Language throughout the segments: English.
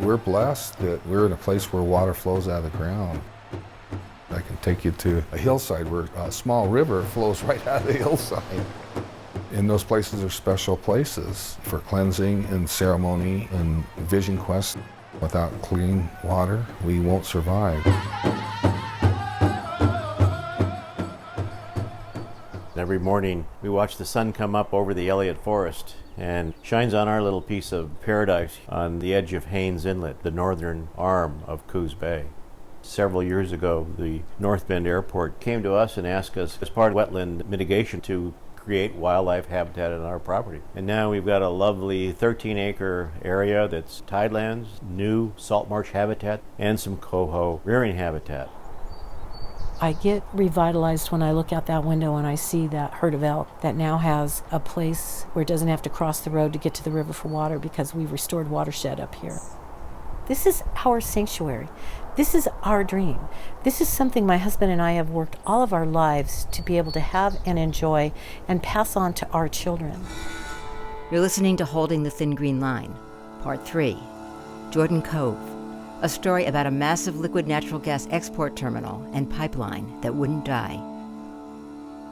We're blessed that we're in a place where water flows out of the ground. I can take you to a hillside where a small river flows right out of the hillside. And those places are special places for cleansing and ceremony and vision quest. Without clean water, we won't survive. Every morning we watch the sun come up over the Elliott Forest and shines on our little piece of paradise on the edge of Haines Inlet, the northern arm of Coos Bay. Several years ago, the North Bend Airport came to us and asked us, as part of wetland mitigation, to create wildlife habitat on our property. And now we've got a lovely 13-acre area that's tidelands, new salt marsh habitat, and some coho rearing habitat. I get revitalized when I look out that window and I see that herd of elk that now has a place where it doesn't have to cross the road to get to the river for water because we've restored watershed up here. This is our sanctuary. This is our dream. This is something my husband and I have worked all of our lives to be able to have and enjoy and pass on to our children. You're listening to Holding the Thin Green Line, Part 3, Jordan Cove, a story about a massive liquid natural gas export terminal and pipeline that wouldn't die.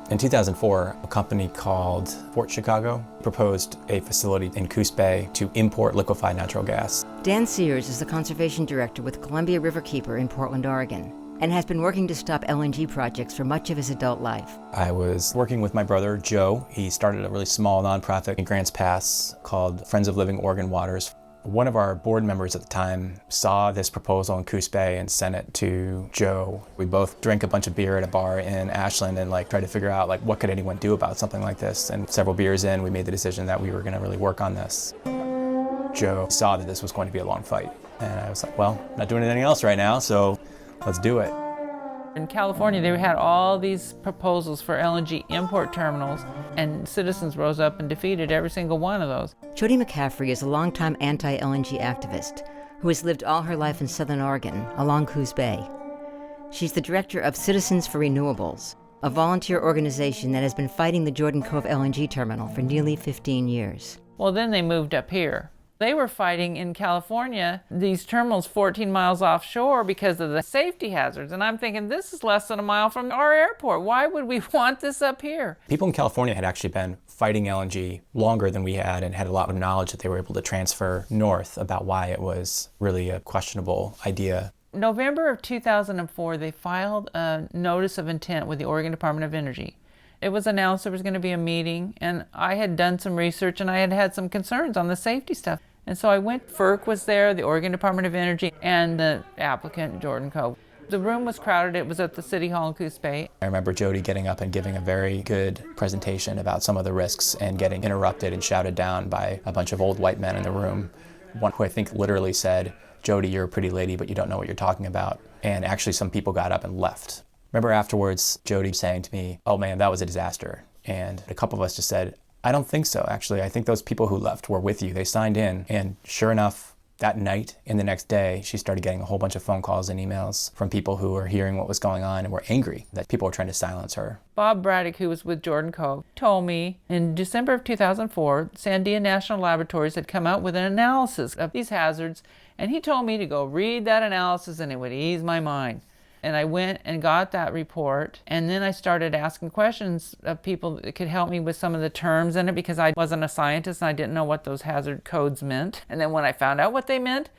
In 2004, a company called Port Chicago proposed a facility in Coos Bay to import liquefied natural gas. Dan Sears is the conservation director with Columbia Riverkeeper in Portland, Oregon, and has been working to stop LNG projects for much of his adult life. I was working with my brother, Joe. He started a really small nonprofit in Grants Pass called Friends of Living Oregon Waters. One of our board members at the time saw this proposal in Coos Bay and sent it to Joe. We both drank a bunch of beer at a bar in Ashland and tried to figure out what could anyone do about something like this. And several beers in, we made the decision that we were going to really work on this. Joe saw that this was going to be a long fight. And I was like, well, I'm not doing anything else right now, so let's do it. In California, they had all these proposals for LNG import terminals, and citizens rose up and defeated every single one of those. Jody McCaffrey is a longtime anti-LNG activist who has lived all her life in Southern Oregon, along Coos Bay. She's the director of Citizens for Renewables, a volunteer organization that has been fighting the Jordan Cove LNG terminal for nearly 15 years. Well, then they moved up here. They were fighting in California these terminals 14 miles offshore because of the safety hazards. And I'm thinking, this is less than a mile from our airport. Why would we want this up here? People in California had actually been fighting LNG longer than we had and had a lot of knowledge that they were able to transfer north about why it was really a questionable idea. November of 2004, they filed a notice of intent with the Oregon Department of Energy. It was announced there was going to be a meeting, and I had done some research and I had had some concerns on the safety stuff. And so I went, FERC was there, the Oregon Department of Energy, and the applicant, Jordan Cove. The room was crowded. It was at the City Hall in Coos Bay. I remember Jody getting up and giving a very good presentation about some of the risks and getting interrupted and shouted down by a bunch of old white men in the room. One who I think literally said, "Jody, you're a pretty lady, but you don't know what you're talking about." And actually some people got up and left. Remember afterwards, Jody saying to me, "Oh man, that was a disaster." And a couple of us just said, "I don't think so, actually. I think those people who left were with you. They signed in." And sure enough, that night and the next day, she started getting a whole bunch of phone calls and emails from people who were hearing what was going on and were angry that people were trying to silence her. Bob Braddock, who was with Jordan Cove, told me in December of 2004, Sandia National Laboratories had come out with an analysis of these hazards, and he told me to go read that analysis and it would ease my mind. And I went and got that report, and then I started asking questions of people that could help me with some of the terms in it because I wasn't a scientist and I didn't know what those hazard codes meant. And then when I found out what they meant,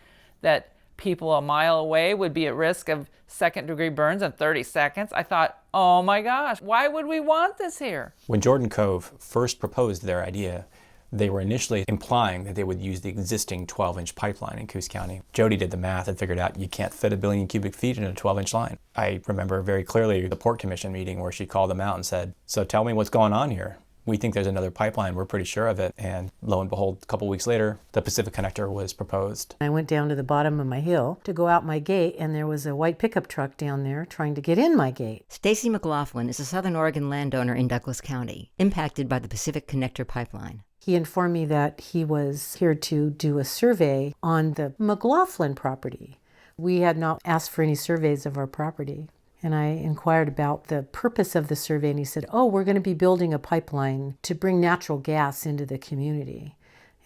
that people a mile away would be at risk of second-degree burns in 30 seconds, I thought, oh my gosh, why would we want this here? When Jordan Cove first proposed their idea, they were initially implying that they would use the existing 12-inch pipeline in Coos County. Jody did the math and figured out you can't fit 1 billion cubic feet in a 12-inch line. I remember very clearly the Port Commission meeting where she called them out and said, "So tell me what's going on here. We think there's another pipeline. We're pretty sure of it." And lo and behold, a couple weeks later, the Pacific Connector was proposed. I went down to the bottom of my hill to go out my gate, and there was a white pickup truck down there trying to get in my gate. Stacy McLaughlin is a Southern Oregon landowner in Douglas County, impacted by the Pacific Connector pipeline. He informed me that he was here to do a survey on the McLaughlin property. We had not asked for any surveys of our property. And I inquired about the purpose of the survey, and he said, "Oh, we're going to be building a pipeline to bring natural gas into the community."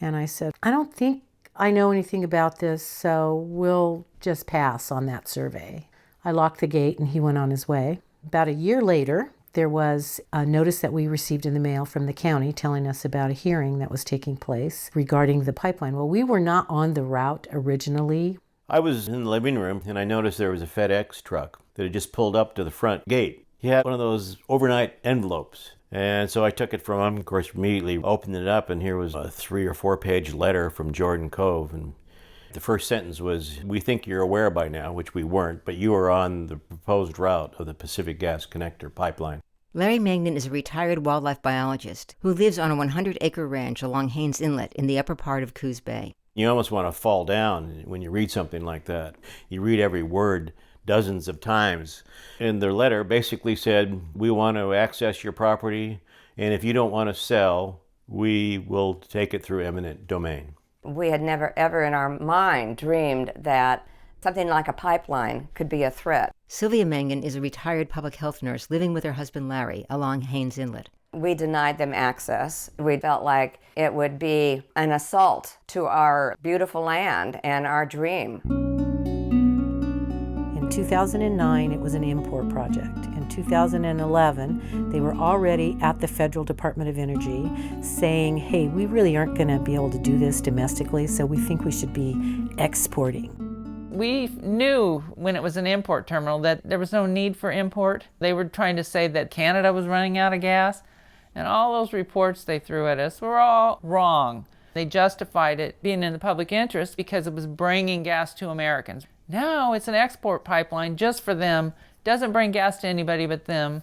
And I said, "I don't think I know anything about this, so we'll just pass on that survey. I locked the gate and he went on his way. About a year later, there was a notice that we received in the mail from the county telling us about a hearing that was taking place regarding the pipeline. Well, we were not on the route originally. I was in the living room and I noticed there was a FedEx truck that had just pulled up to the front gate. He had one of those overnight envelopes. And so I took it from him, of course, immediately opened it up, and here was a 3 or 4 page letter from Jordan Cove. And the first sentence was, "We think you're aware by now," which we weren't, "but you are on the proposed route of the Pacific Gas Connector pipeline." Larry Mangan is a retired wildlife biologist who lives on a 100-acre ranch along Haines Inlet in the upper part of Coos Bay. You almost want to fall down when you read something like that. You read every word dozens of times. And their letter basically said, "We want to access your property, and if you don't want to sell, we will take it through eminent domain." We had never ever in our mind dreamed that something like a pipeline could be a threat. Sylia Mangan is a retired public health nurse living with her husband Larry along Haines Inlet. We denied them access. We felt like it would be an assault to our beautiful land and our dream. In 2009, it was an import project. In 2011, they were already at the Federal Department of Energy saying, hey, we really aren't going to be able to do this domestically, so we think we should be exporting. We knew when it was an import terminal that there was no need for import. They were trying to say that Canada was running out of gas, and all those reports they threw at us were all wrong. They justified it being in the public interest because it was bringing gas to Americans. Now it's an export pipeline just for them, doesn't bring gas to anybody but them,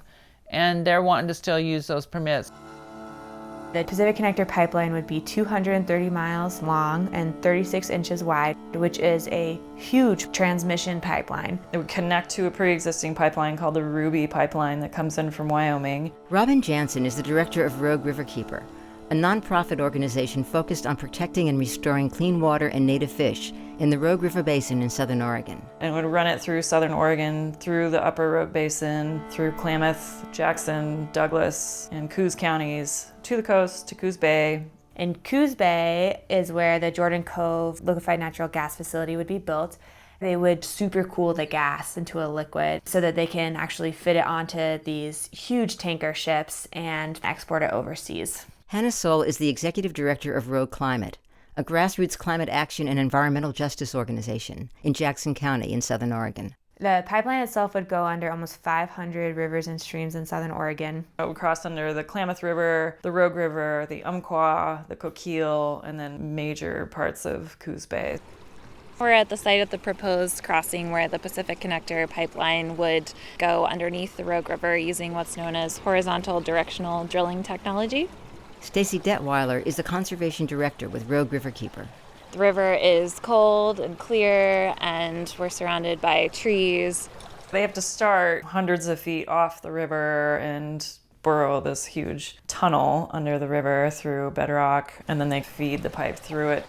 and they're wanting to still use those permits. The Pacific Connector pipeline would be 230 miles long and 36 inches wide, which is a huge transmission pipeline. It would connect to a pre-existing pipeline called the Ruby Pipeline that comes in from Wyoming. Robin Jansen is the director of Rogue Riverkeeper, a nonprofit organization focused on protecting and restoring clean water and native fish in the Rogue River Basin in southern Oregon. And would run it through southern Oregon, through the upper Rogue Basin, through Klamath, Jackson, Douglas, and Coos counties, to the coast, to Coos Bay. And Coos Bay is where the Jordan Cove liquefied natural gas facility would be built. They would supercool the gas into a liquid so that they can actually fit it onto these huge tanker ships and export it overseas. Hannah Soul is the executive director of Rogue Climate, a grassroots climate action and environmental justice organization in Jackson County in southern Oregon. The pipeline itself would go under almost 500 rivers and streams in southern Oregon. It would cross under the Klamath River, the Rogue River, the Umpqua, the Coquille, and then major parts of Coos Bay. We're at the site of the proposed crossing where the Pacific Connector pipeline would go underneath the Rogue River using what's known as horizontal directional drilling technology. Stacy Detweiler is the conservation director with Rogue Riverkeeper. The river is cold and clear, and we're surrounded by trees. They have to start hundreds of feet off the river and burrow this huge tunnel under the river through bedrock, and then they feed the pipe through it.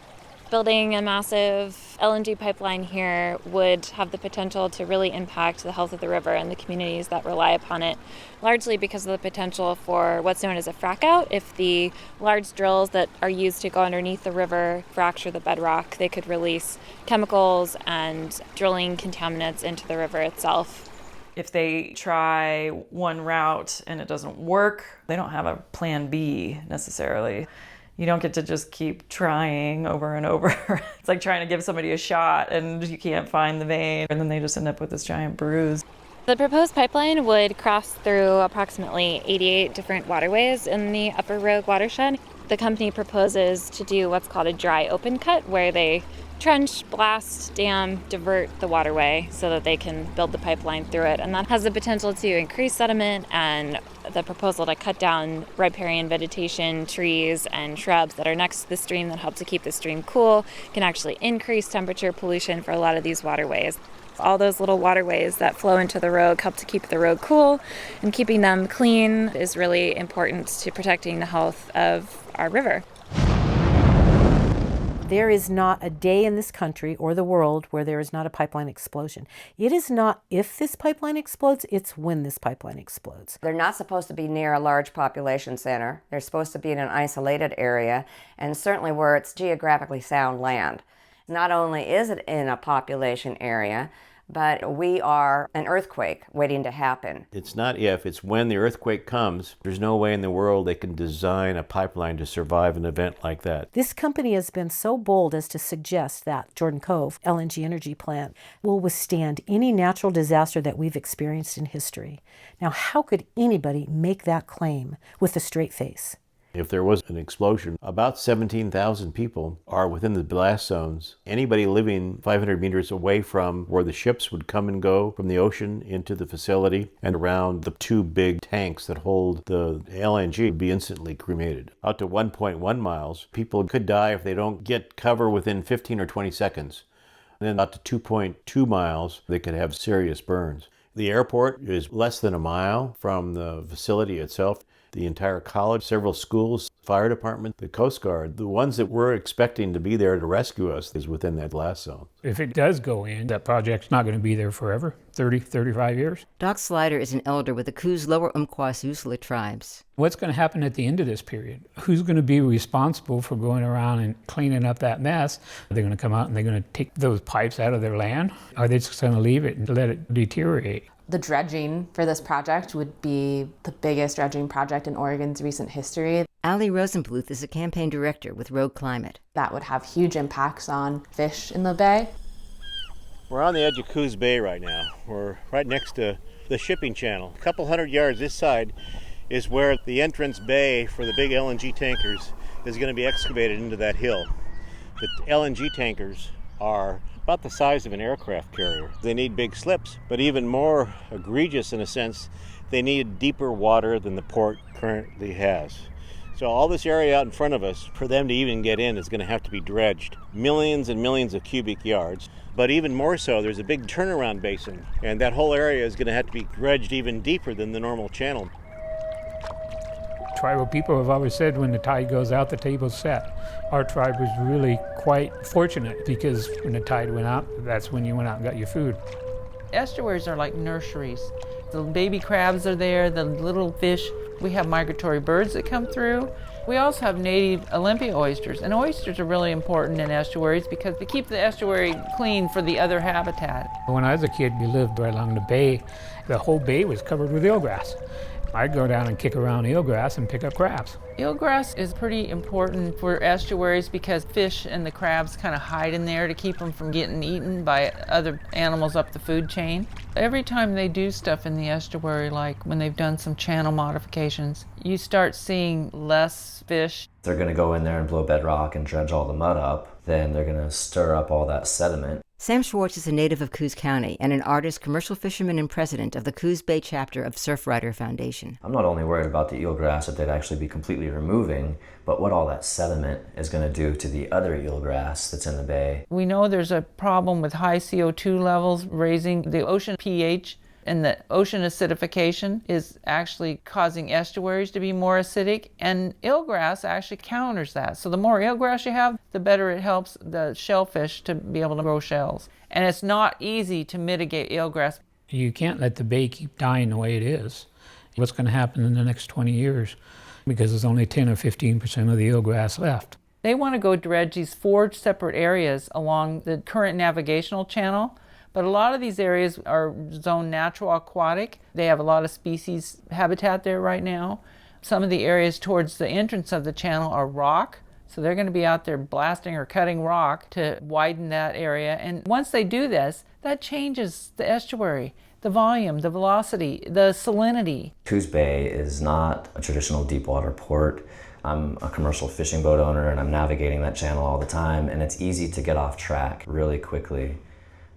Building a massive LNG pipeline here would have the potential to really impact the health of the river and the communities that rely upon it, largely because of the potential for what's known as a frack out. If the large drills that are used to go underneath the river fracture the bedrock, they could release chemicals and drilling contaminants into the river itself. If they try one route and it doesn't work, they don't have a plan B necessarily. You don't get to just keep trying over and over. It's like trying to give somebody a shot and you can't find the vein, and then they just end up with this giant bruise. The proposed pipeline would cross through approximately 88 different waterways in the Upper Rogue watershed. The company proposes to do what's called a dry open cut, where they trench, blast, dam, divert the waterway so that they can build the pipeline through it. And that has the potential to increase sediment, and the proposal to cut down riparian vegetation, trees, and shrubs that are next to the stream that help to keep the stream cool can actually increase temperature pollution for a lot of these waterways. All those little waterways that flow into the Rogue help to keep the Rogue cool, and keeping them clean is really important to protecting the health of our river. There is not a day in this country or the world where there is not a pipeline explosion. It is not if this pipeline explodes, it's when this pipeline explodes. They're not supposed to be near a large population center. They're supposed to be in an isolated area, and certainly where it's geographically sound land. Not only is it in a population area, but we are an earthquake waiting to happen. It's not if, it's when the earthquake comes. There's no way in the world they can design a pipeline to survive an event like that. This company has been so bold as to suggest that Jordan Cove LNG energy plant will withstand any natural disaster that we've experienced in history. Now, how could anybody make that claim with a straight face? If there was an explosion, about 17,000 people are within the blast zones. Anybody living 500 meters away from where the ships would come and go from the ocean into the facility and around the two big tanks that hold the LNG would be instantly cremated. Out to 1.1 miles, people could die if they don't get cover within 15 or 20 seconds. And then out to 2.2 miles, they could have serious burns. The airport is less than a mile from the facility itself. The entire college, several schools, fire department, the Coast Guard, the ones that we're expecting to be there to rescue us is within that blast zone. If it does go in, that project's not going to be there forever, 30, 35 years. Doc Slider is an elder with the Coos Lower Umpqua Usula tribes. What's going to happen at the end of this period? Who's going to be responsible for going around and cleaning up that mess? Are they going to come out and they're going to take those pipes out of their land? Are they just going to leave it and let it deteriorate? The dredging for this project would be the biggest dredging project in Oregon's recent history. Ali Rosenbluth is a campaign director with Rogue Climate. That would have huge impacts on fish in the bay. We're on the edge of Coos Bay right now. We're right next to the shipping channel. A couple hundred yards this side is where the entrance bay for the big LNG tankers is going to be excavated into that hill. The LNG tankers are about the size of an aircraft carrier. They need big slips, but even more egregious in a sense, they need deeper water than the port currently has. So all this area out in front of us, for them to even get in, is going to have to be dredged. Millions and millions of cubic yards. But even more so, there's a big turnaround basin, and that whole area is going to have to be dredged even deeper than the normal channel. Tribal people have always said when the tide goes out, the table's set. Our tribe was really quite fortunate because when the tide went out, that's when you went out and got your food. Estuaries are like nurseries. The baby crabs are there, the little fish. We have migratory birds that come through. We also have native Olympia oysters, and oysters are really important in estuaries because they keep the estuary clean for the other habitat. When I was a kid, we lived right along the bay. The whole bay was covered with eelgrass. I'd go down and kick around eelgrass and pick up crabs. Eelgrass is pretty important for estuaries because fish and the crabs kind of hide in there to keep them from getting eaten by other animals up the food chain. Every time they do stuff in the estuary, like when they've done some channel modifications, you start seeing less fish. They're going to go in there and blow bedrock and dredge all the mud up. Then they're going to stir up all that sediment. Sam Schwartz is a native of Coos County and an artist, commercial fisherman, and president of the Coos Bay chapter of Surfrider Foundation. I'm not only worried about the eelgrass that they'd actually be completely removing, but what all that sediment is going to do to the other eelgrass that's in the bay. We know there's a problem with high CO2 levels raising the ocean pH, and the ocean acidification is actually causing estuaries to be more acidic, and eelgrass actually counters that. So the more eelgrass you have, the better it helps the shellfish to be able to grow shells. And it's not easy to mitigate eelgrass. You can't let the bay keep dying the way it is. What's going to happen in the next 20 years? Because there's only 10 or 15% of the eelgrass left. They want to go dredge these 4 separate areas along the current navigational channel. But a lot of these areas are zoned natural aquatic. They have a lot of species habitat there right now. Some of the areas towards the entrance of the channel are rock. So they're going to be out there blasting or cutting rock to widen that area. And once they do this, that changes the estuary, the volume, the velocity, the salinity. Coos Bay is not a traditional deep water port. I'm a commercial fishing boat owner and I'm navigating that channel all the time, and it's easy to get off track really quickly.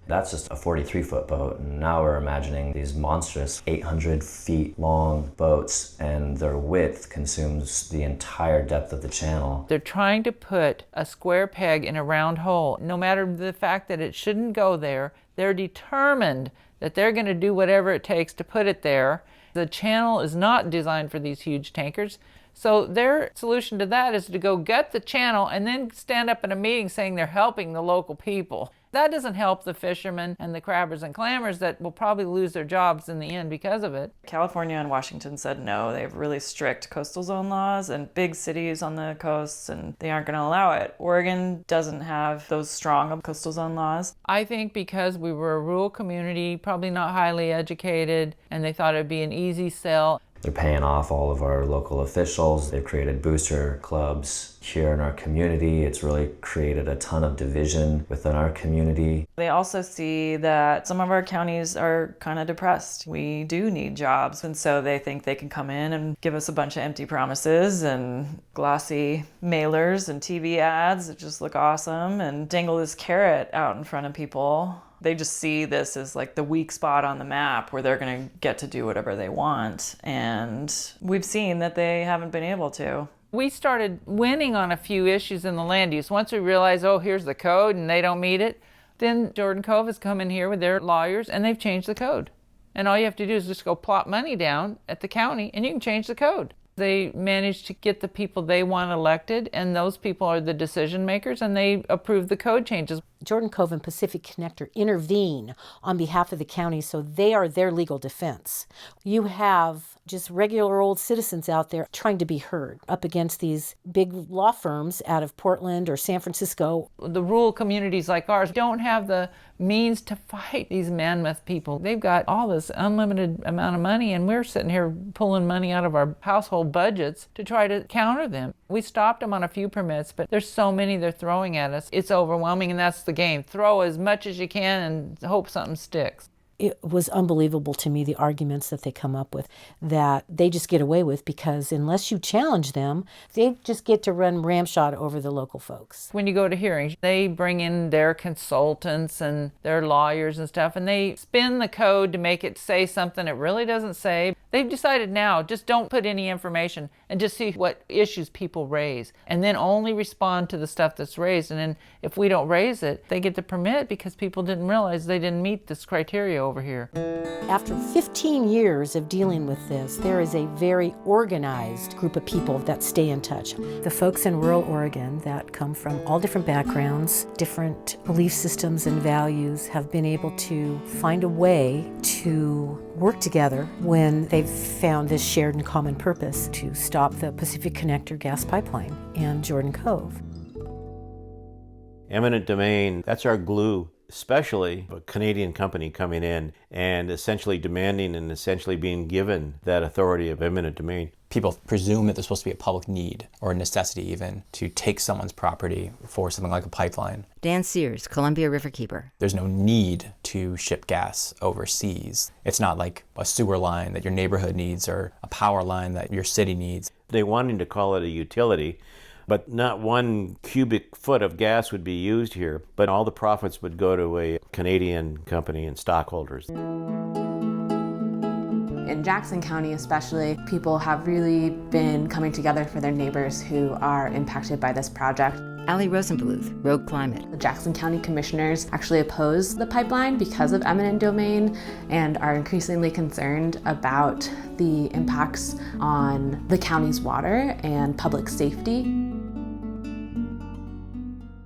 That's just a 43-foot boat, and now we're imagining these monstrous 800 feet long boats, and their width consumes the entire depth of the channel. They're trying to put a square peg in a round hole. No matter the fact that it shouldn't go there, they're determined that they're going to do whatever it takes to put it there. The channel is not designed for these huge tankers. So their solution to that is to go gut the channel and then stand up in a meeting saying they're helping the local people. That doesn't help the fishermen and the crabbers and clammers that will probably lose their jobs in the end because of it. California and Washington said no. They have really strict coastal zone laws and big cities on the coasts, and they aren't going to allow it. Oregon doesn't have those strong coastal zone laws. I think because we were a rural community, probably not highly educated, and they thought it'd be an easy sell. They're paying off all of our local officials. They've created booster clubs here in our community. It's really created a ton of division within our community. They also see that some of our counties are kind of depressed. We do need jobs, and so they think they can come in and give us a bunch of empty promises and glossy mailers and TV ads that just look awesome and dangle this carrot out in front of people. They just see this as like the weak spot on the map where they're going to get to do whatever they want. And we've seen that they haven't been able to. We started winning on a few issues in the land use. Once we realized, oh, here's the code and they don't meet it, then Jordan Cove has come in here with their lawyers and they've changed the code. And all you have to do is just go plop money down at the county and you can change the code. They managed to get the people they want elected, and those people are the decision makers, and they approve the code changes. Jordan Cove and Pacific Connector intervene on behalf of the county, so they are their legal defense. You have just regular old citizens out there trying to be heard up against these big law firms out of Portland or San Francisco. The rural communities like ours don't have the means to fight these mammoth people. They've got all this unlimited amount of money, and we're sitting here pulling money out of our household budgets to try to counter them. We stopped them on a few permits, but there's so many they're throwing at us. It's overwhelming, and that's the game. Throw as much as you can and hope something sticks. It was unbelievable to me, the arguments that they come up with, that they just get away with, because unless you challenge them, they just get to run ramshot over the local folks. When you go to hearings, they bring in their consultants and their lawyers and stuff, and they spin the code to make it say something it really doesn't say. They've decided now, just don't put any information and just see what issues people raise, and then only respond to the stuff that's raised. And then if we don't raise it, they get the permit because people didn't realize they didn't meet this criteria over here. After 15 years of dealing with this, there is a very organized group of people that stay in touch. The folks in rural Oregon that come from all different backgrounds, different belief systems and values, have been able to find a way to work together when they've found this shared and common purpose to stop the Pacific Connector gas pipeline and Jordan Cove. Eminent Domain, that's our glue, especially a Canadian company coming in and essentially demanding and essentially being given that authority of eminent domain. People presume that there's supposed to be a public need or a necessity even to take someone's property for something like a pipeline. Dan Sears, Columbia Riverkeeper. There's no need to ship gas overseas. It's not like a sewer line that your neighborhood needs or a power line that your city needs. They wanted to call it a utility, but not 1 cubic foot of gas would be used here, but all the profits would go to a Canadian company and stockholders. In Jackson County especially, people have really been coming together for their neighbors who are impacted by this project. Ali Rosenbluth, Rogue Climate. The Jackson County commissioners actually oppose the pipeline because of eminent domain and are increasingly concerned about the impacts on the county's water and public safety.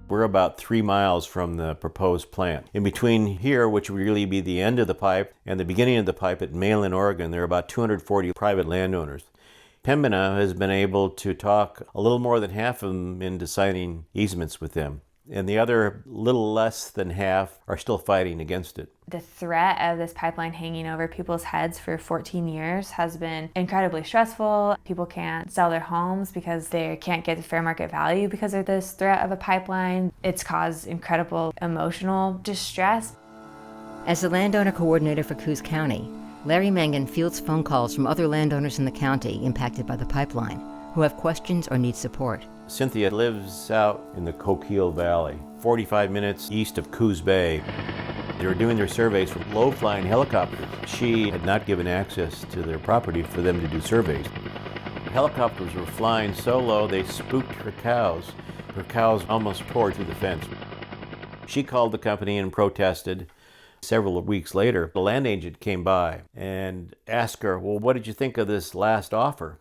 We're about 3 miles from the proposed plant. In between here, which would really be the end of the pipe, and the beginning of the pipe at Malin, Oregon, there are about 240 private landowners. Pembina has been able to talk a little more than half of them into signing easements with them, and the other little less than half are still fighting against it. The threat of this pipeline hanging over people's heads for 14 years has been incredibly stressful. People can't sell their homes because they can't get the fair market value because of this threat of a pipeline. It's caused incredible emotional distress. As the landowner coordinator for Coos County, Larry Mangan fields phone calls from other landowners in the county impacted by the pipeline who have questions or need support. Cynthia lives out in the Coquille Valley, 45 minutes east of Coos Bay. They were doing their surveys from low-flying helicopters. She had not given access to their property for them to do surveys. The helicopters were flying so low they spooked her cows. Her cows almost tore through the fence. She called the company and protested. Several weeks later, the land agent came by and asked her, well, what did you think of this last offer?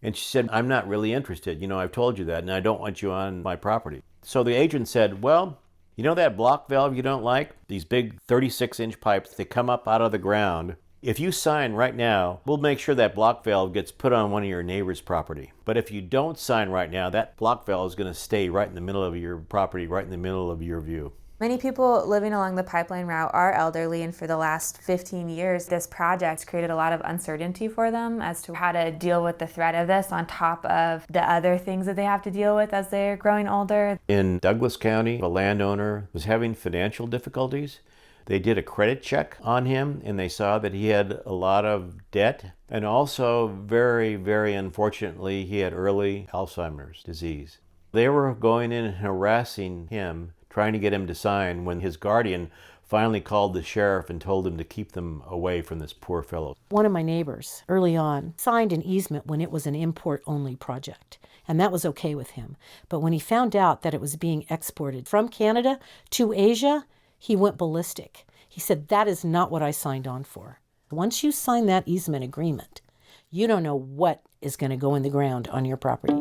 And she said, I'm not really interested. I've told you that, and I don't want you on my property. So the agent said, well, you know that block valve you don't like? These big 36-inch pipes, they come up out of the ground. If you sign right now, we'll make sure that block valve gets put on one of your neighbor's property. But if you don't sign right now, that block valve is going to stay right in the middle of your property, right in the middle of your view. Many people living along the pipeline route are elderly, and for the last 15 years, this project created a lot of uncertainty for them as to how to deal with the threat of this on top of the other things that they have to deal with as they're growing older. In Douglas County, a landowner was having financial difficulties. They did a credit check on him, and they saw that he had a lot of debt, and also very, very unfortunately, he had early Alzheimer's disease. They were going in and harassing him, trying to get him to sign, when his guardian finally called the sheriff and told him to keep them away from this poor fellow. One of my neighbors early on signed an easement when it was an import-only project, and that was okay with him. But when he found out that it was being exported from Canada to Asia, he went ballistic. He said, that is not what I signed on for. Once you sign that easement agreement, you don't know what is going to go in the ground on your property.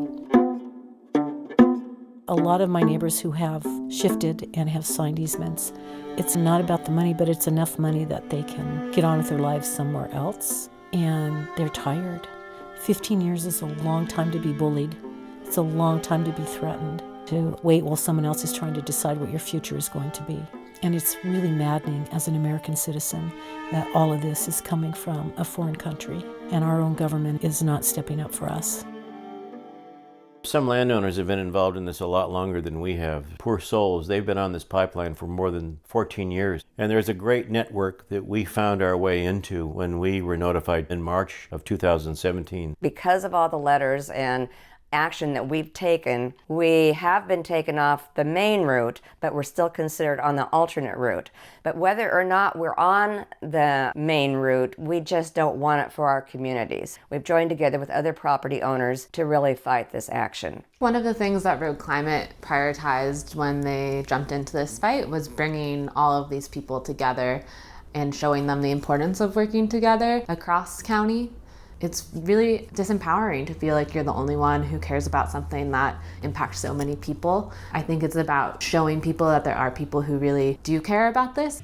A lot of my neighbors who have shifted and have signed easements, it's not about the money, but it's enough money that they can get on with their lives somewhere else, and they're tired. 15 years is a long time to be bullied. It's a long time to be threatened, to wait while someone else is trying to decide what your future is going to be. And it's really maddening as an American citizen that all of this is coming from a foreign country, and our own government is not stepping up for us. Some landowners have been involved in this a lot longer than we have. Poor souls, they've been on this pipeline for more than 14 years. And there's a great network that we found our way into when we were notified in March of 2017. Because of all the letters and action that we've taken, we have been taken off the main route, but we're still considered on the alternate route. But whether or not we're on the main route, we just don't want it for our communities. We've joined together with other property owners to really fight this action. One of the things that Road Climate prioritized when they jumped into this fight was bringing all of these people together and showing them the importance of working together across county. It's really disempowering to feel like you're the only one who cares about something that impacts so many people. I think it's about showing people that there are people who really do care about this.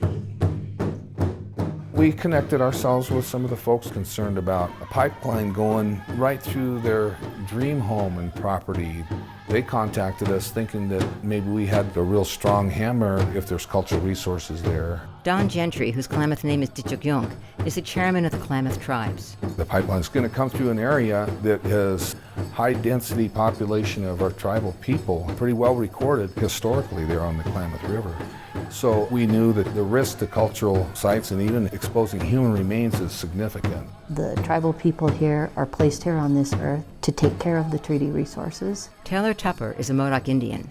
We connected ourselves with some of the folks concerned about a pipeline going right through their dream home and property. They contacted us thinking that maybe we had a real strong hammer if there's cultural resources there. Don Gentry, whose Klamath name is Ditchukyunk, is the chairman of the Klamath tribes. The pipeline's going to come through an area that has high density population of our tribal people, pretty well recorded historically there on the Klamath River. So we knew that the risk to cultural sites and even exposing human remains is significant. The tribal people here are placed here on this earth to take care of the treaty resources. Taylor Tupper is a Modoc Indian.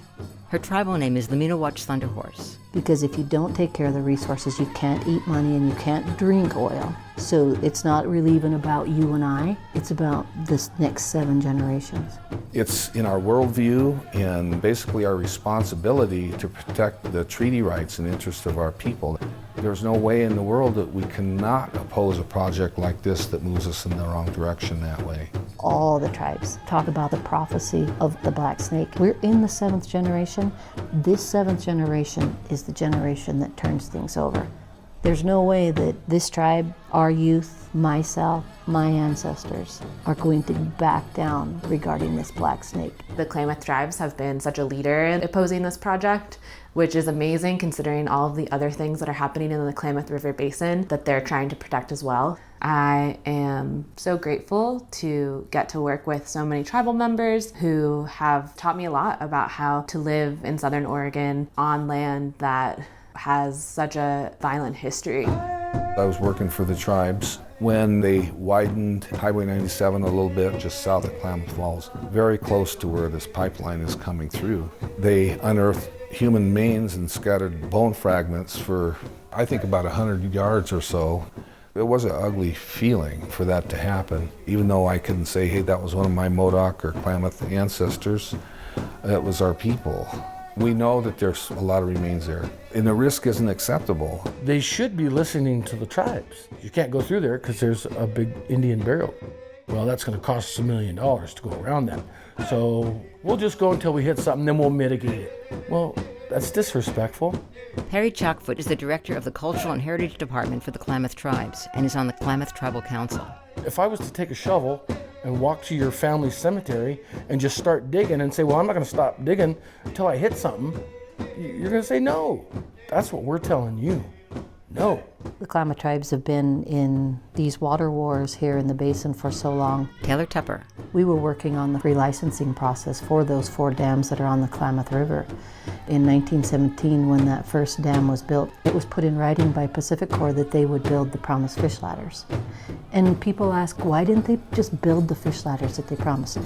Her tribal name is Laminowatch Thunderhorse. Because if you don't take care of the resources, you can't eat money and you can't drink oil. So it's not really even about you and I, it's about this next 7 generations. It's in our worldview and basically our responsibility to protect the treaty rights and interests of our people. There's no way in the world that we cannot oppose a project like this that moves us in the wrong direction that way. All the tribes talk about the prophecy of the black snake. We're in the 7th generation. This 7th generation is the generation that turns things over. There's no way that this tribe, our youth, myself, my ancestors are going to back down regarding this black snake. The Klamath tribes have been such a leader in opposing this project, which is amazing considering all of the other things that are happening in the Klamath River Basin that they're trying to protect as well. I am so grateful to get to work with so many tribal members who have taught me a lot about how to live in Southern Oregon on land that has such a violent history. I was working for the tribes when they widened Highway 97 a little bit just south of Klamath Falls, very close to where this pipeline is coming through. They unearthed human remains and scattered bone fragments for, I think, about 100 yards or so. It was an ugly feeling for that to happen, even though I couldn't say, hey, that was one of my Modoc or Klamath ancestors. It was our people. We know that there's a lot of remains there, and the risk isn't acceptable. They should be listening to the tribes. You can't go through there because there's a big Indian burial. Well, that's going to cost us $1 million to go around that. So we'll just go until we hit something, then we'll mitigate it. Well, that's disrespectful. Perry Chalkfoot is the director of the Cultural and Heritage Department for the Klamath Tribes and is on the Klamath Tribal Council. If I was to take a shovel and walk to your family cemetery and just start digging and say, well, I'm not going to stop digging until I hit something, you're going to say no. That's what we're telling you. No. The Klamath tribes have been in these water wars here in the basin for so long. Taylor Tupper. We were working on the relicensing process for those 4 dams that are on the Klamath River. In 1917, when that first dam was built, it was put in writing by Pacific Corps that they would build the promised fish ladders. And people ask, why didn't they just build the fish ladders that they promised?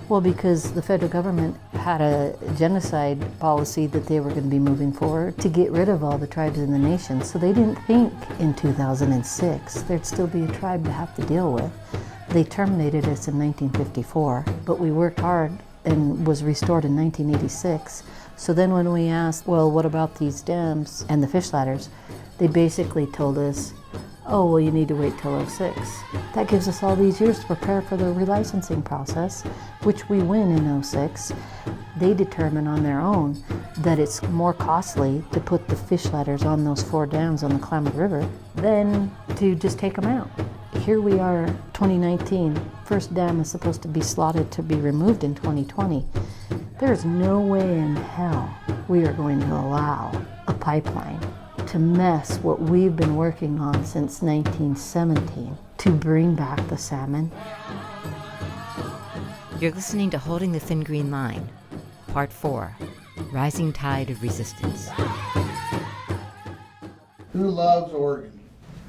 Well, because the federal government had a genocide policy that they were going to be moving forward to get rid of all the tribes in the nation. So they didn't think in 2006 there'd still be a tribe to have to deal with. They terminated us in 1954, but we worked hard and was restored in 1986. So then when we asked, well, what about these dams and the fish ladders? They basically told us, oh, well, you need to wait till '06. That gives us all these years to prepare for the relicensing process, which we win in '06. They determine on their own that it's more costly to put the fish ladders on those 4 dams on the Klamath River than to just take them out. Here we are, 2019. First dam is supposed to be slotted to be removed in 2020. There's no way in hell we are going to allow a pipeline to mess what we've been working on since 1917 to bring back the salmon. You're listening to Holding the Thin Green Line, Part 4, Rising Tide of Resistance. Who loves Oregon?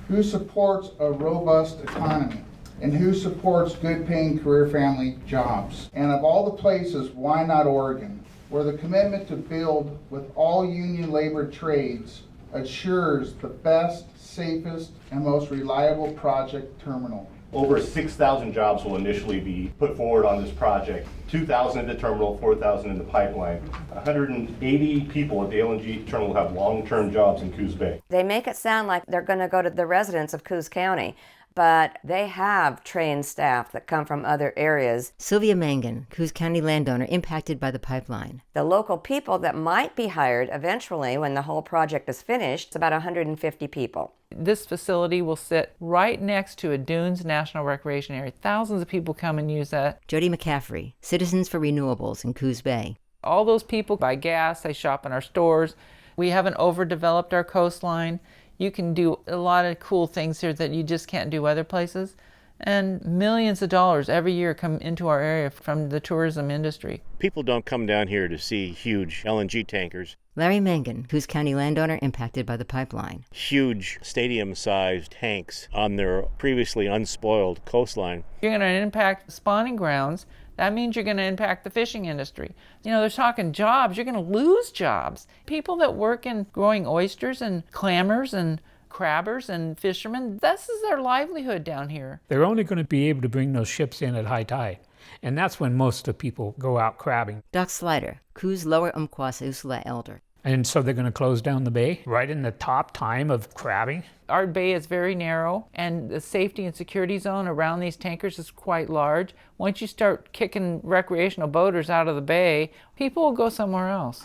Who supports a robust economy? And who supports good-paying career family jobs? And of all the places, why not Oregon, where the commitment to build with all union labor trades assures the best, safest, and most reliable project terminal? Over 6,000 jobs will initially be put forward on this project. 2,000 at the terminal, 4,000 in the pipeline. 180 people at the LNG terminal will have long-term jobs in Coos Bay. They make it sound like they're going to go to the residents of Coos County, but they have trained staff that come from other areas. Sylia Mangan, Coos County landowner impacted by the pipeline. The local people that might be hired eventually when the whole project is finished, it's about 150 people. This facility will sit right next to a Dunes National Recreation Area. Thousands of people come and use that. Jody McCaffrey, Citizens for Renewables in Coos Bay. All those people buy gas, they shop in our stores. We haven't overdeveloped our coastline. You can do a lot of cool things here that you just can't do other places. And millions of dollars every year come into our area from the tourism industry. People don't come down here to see huge LNG tankers. Larry Mangan, Coos County landowner impacted by the pipeline. Huge stadium-sized tanks on their previously unspoiled coastline. You're going to impact spawning grounds. That means you're going to impact the fishing industry. You know, they're talking jobs. You're going to lose jobs. People that work in growing oysters and clammers and crabbers and fishermen, this is their livelihood down here. They're only going to be able to bring those ships in at high tide. And that's when most of the people go out crabbing. Doc Slider, Coos Lower Umpquass Usula elder. And so they're going to close down the bay right in the top time of crabbing. Our bay is very narrow, and the safety and security zone around these tankers is quite large. Once you start kicking recreational boaters out of the bay, people will go somewhere else.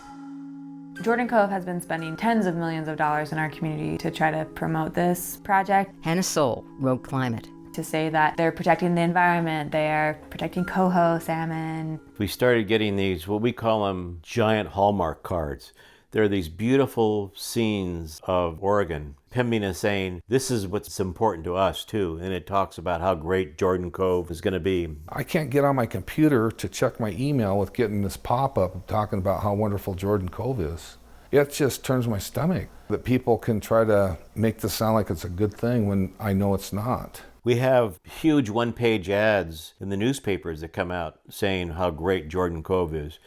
Jordan Cove has been spending tens of millions of dollars in our community to try to promote this project. Hannah Soul, Rogue Climate. To say that they're protecting the environment, they are protecting coho, salmon. We started getting these, what we call them, giant Hallmark cards. There are these beautiful scenes of Oregon. Pembina saying, this is what's important to us too. And it talks about how great Jordan Cove is going to be. I can't get on my computer to check my email with getting this pop-up talking about how wonderful Jordan Cove is. It just turns my stomach that people can try to make this sound like it's a good thing when I know it's not. We have huge one-page ads in the newspapers that come out saying how great Jordan Cove is.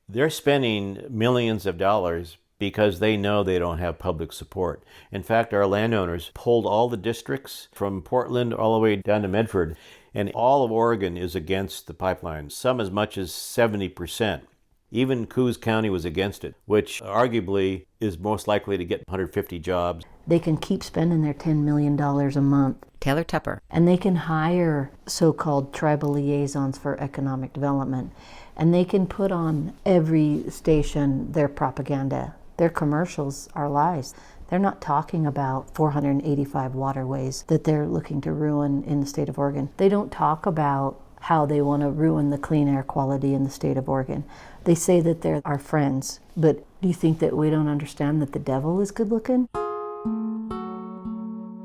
They're spending millions of dollars because they know they don't have public support. In fact, our landowners pulled all the districts from Portland all the way down to Medford, and all of Oregon is against the pipeline, some as much as 70%. Even Coos County was against it, which arguably is most likely to get 150 jobs. They can keep spending their $10 million a month. Taylor Tupper. And they can hire so-called tribal liaisons for economic development. And they can put on every station their propaganda. Their commercials are lies. They're not talking about 485 waterways that they're looking to ruin in the state of Oregon. They don't talk about how they want to ruin the clean air quality in the state of Oregon. They say that they're our friends, but do you think that we don't understand that the devil is good looking?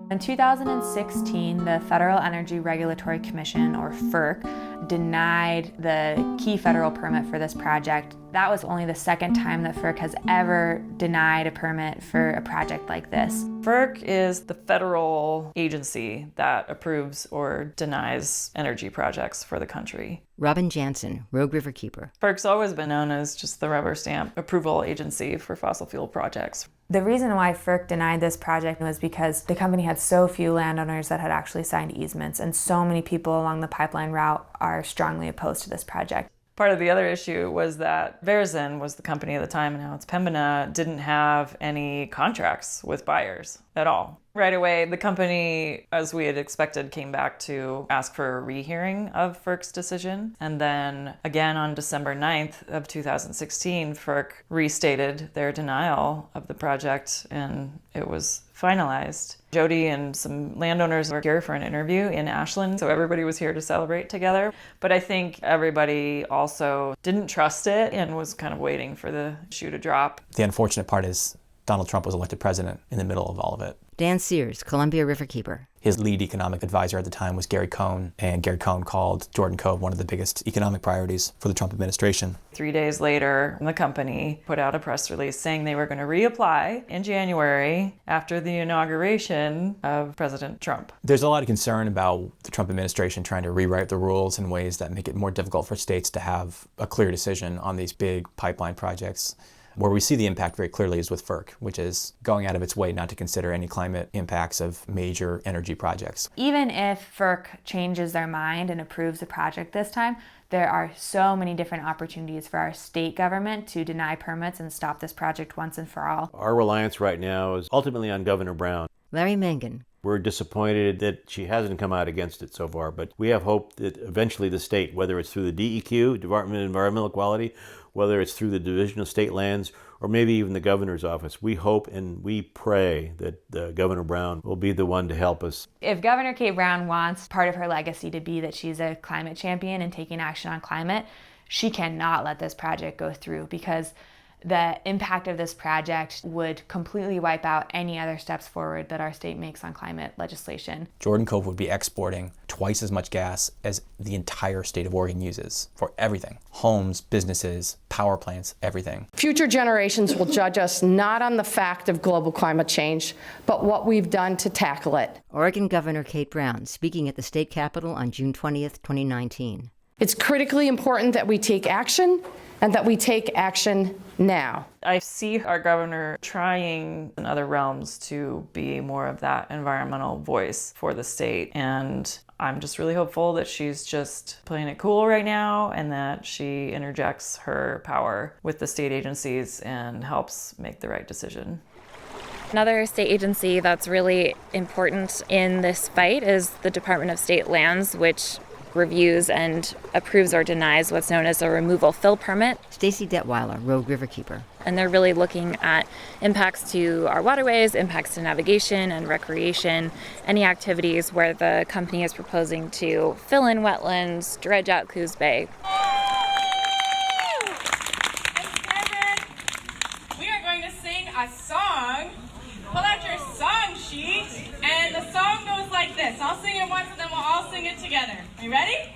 In 2016, the Federal Energy Regulatory Commission, or FERC, denied the key federal permit for this project. That was only the second time that FERC has ever denied a permit for a project like this. FERC is the federal agency that approves or denies energy projects for the country. Robin Jansen, Rogue Riverkeeper. FERC's always been known as just the rubber stamp approval agency for fossil fuel projects. The reason why FERC denied this project was because the company had so few landowners that had actually signed easements, and so many people along the pipeline route are strongly opposed to this project. Part of the other issue was that Verizon was the company at the time, and now it's Pembina, didn't have any contracts with buyers at all. Right away, the company, as we had expected, came back to ask for a rehearing of FERC's decision. And then again on December 9th of 2016, FERC restated their denial of the project, and it was finalized. Jody and some landowners were here for an interview in Ashland, so everybody was here to celebrate together. But I think everybody also didn't trust it and was kind of waiting for the shoe to drop. The unfortunate part is Donald Trump was elected president in the middle of all of it. Dan Sears, Columbia Riverkeeper. His lead economic advisor at the time was Gary Cohn, and Gary Cohn called Jordan Cove one of the biggest economic priorities for the Trump administration. 3 days later, the company put out a press release saying they were going to reapply in January after the inauguration of President Trump. There's a lot of concern about the Trump administration trying to rewrite the rules in ways that make it more difficult for states to have a clear decision on these big pipeline projects. Where we see the impact very clearly is with FERC, which is going out of its way not to consider any climate impacts of major energy projects. Even if FERC changes their mind and approves the project this time, there are so many different opportunities for our state government to deny permits and stop this project once and for all. Our reliance right now is ultimately on Governor Brown. Larry Mangan. We're disappointed that she hasn't come out against it so far, but we have hope that eventually the state, whether it's through the DEQ, Department of Environmental Quality, whether it's through the Division of State Lands, or maybe even the governor's office, we hope and we pray that Governor Brown will be the one to help us. If Governor Kate Brown wants part of her legacy to be that she's a climate champion and taking action on climate, she cannot let this project go through, because the impact of this project would completely wipe out any other steps forward that our state makes on climate legislation. Jordan Cove would be exporting twice as much gas as the entire state of Oregon uses for everything. Homes, businesses, power plants, everything. Future generations will judge us not on the fact of global climate change, but what we've done to tackle it. Oregon Governor Kate Brown speaking at the state capitol on June 20th, 2019. It's critically important that we take action, and that we take action now. I see our governor trying in other realms to be more of that environmental voice for the state, and I'm just really hopeful that she's just playing it cool right now and that she interjects her power with the state agencies and helps make the right decision. Another state agency that's really important in this fight is the Department of State Lands, which reviews and approves or denies what's known as a removal fill permit. Stacy Detweiler, Rogue Riverkeeper. And they're really looking at impacts to our waterways, impacts to navigation and recreation, any activities where the company is proposing to fill in wetlands, dredge out Coos Bay. We are going to sing a song. Pull out your song sheet, and the song goes like this. I'll sing it once, and then we'll all sing it together. Are you ready?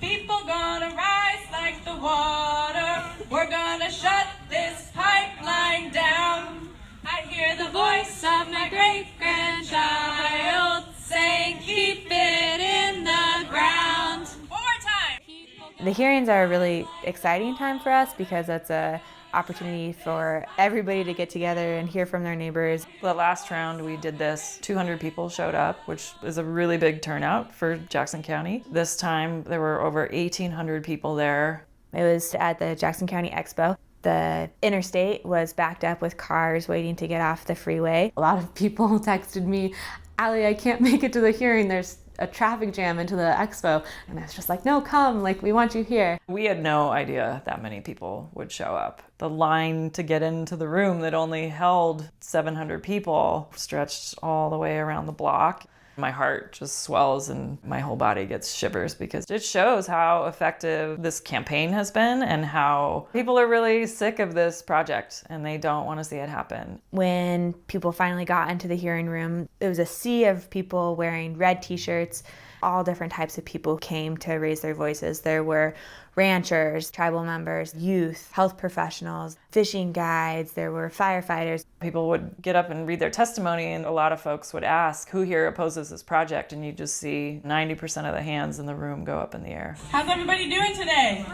People gonna rise like the water. We're gonna shut this pipeline down. I hear the voice of my great-grandchild saying, keep it in the ground. One more time. The hearings are a really exciting time for us because it's a opportunity for everybody to get together and hear from their neighbors. The last round we did this, 200 people showed up, which is a really big turnout for Jackson County. This time there were over 1,800 people there. It was at the Jackson County Expo. The interstate was backed up with cars waiting to get off the freeway. A lot of people texted me, Allie, I can't make it to the hearing. There's a traffic jam into the expo. And I was just like, no, come, like, we want you here. We had no idea that many people would show up. The line to get into the room that only held 700 people stretched all the way around the block. My heart just swells and my whole body gets shivers because it shows how effective this campaign has been and how people are really sick of this project and they don't want to see it happen. When people finally got into the hearing room, it was a sea of people wearing red t-shirts. All different types of people came to raise their voices. There were ranchers, tribal members, youth, health professionals, fishing guides, there were firefighters. People would get up and read their testimony, and a lot of folks would ask, who here opposes this project? And you just see 90% of the hands in the room go up in the air. How's everybody doing today?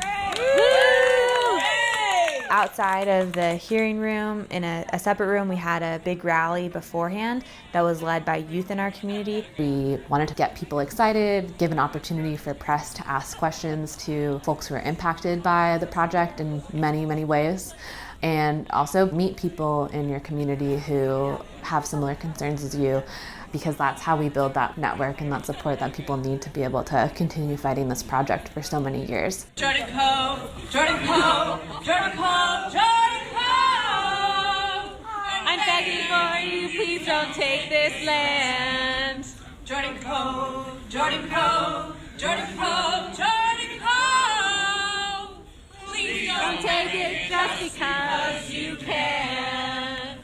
Outside of the hearing room, in a separate room, we had a big rally beforehand that was led by youth in our community. We wanted to get people excited, give an opportunity for press to ask questions to folks who are impacted by the project in many, many ways, and also meet people in your community who have similar concerns as you, because that's how we build that network and that support that people need to be able to continue fighting this project for so many years. Jordan Cove, Jordan Cove, Jordan Cove, Jordan Cove. I'm begging for you, please don't take this land. Jordan Cove, Jordan Cove, Jordan Cove, Jordan Cove. Please don't take it just because you can.